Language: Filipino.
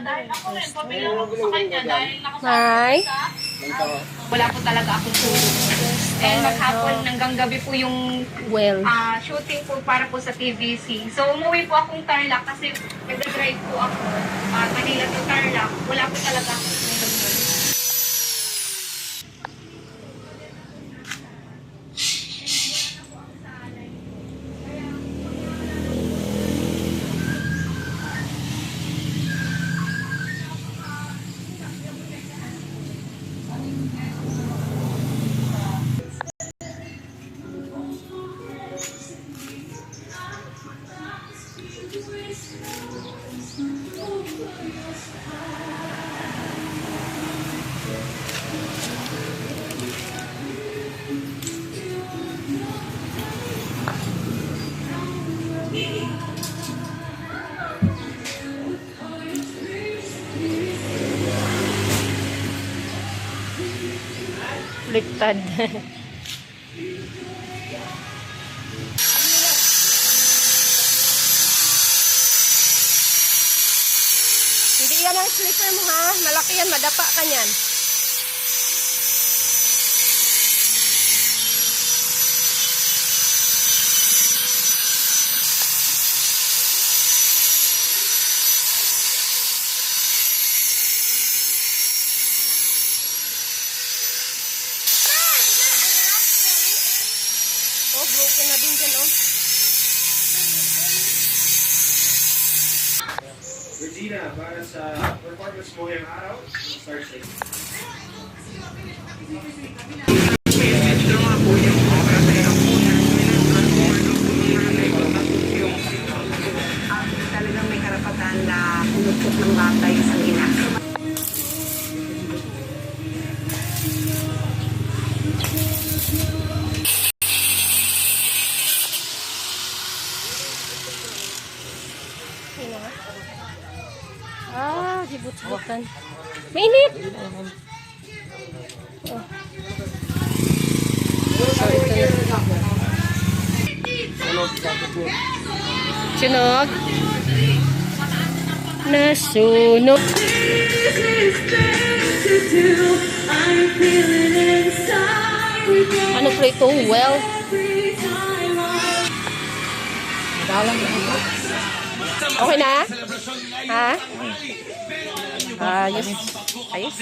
dahil ako rin, pabilang ako sa kanya dahil Hi. nakasabi sa wala po talaga akong tulog. And maghapon hanggang gabi po yung Well, shooting po para po sa TVC. So umuwi po akong Tarlac kasi nag-drive po ako Manila to Tarlac. Wala po talaga akong tulog nun. baliktad. Hindi yan ang slipper mo ha. Malaki yan, madapa ka niyan. Oh, broken na din dyan, oh. Regina, para sa performance mo ngayong araw, start sa talagang may karapatan na umukot ng bata yung isang ina. Gibut-butan. Mainit! Oh. Sunog. Nasunog. Ano po ito? Well. Okay na? Ha? Ayos. Ayos.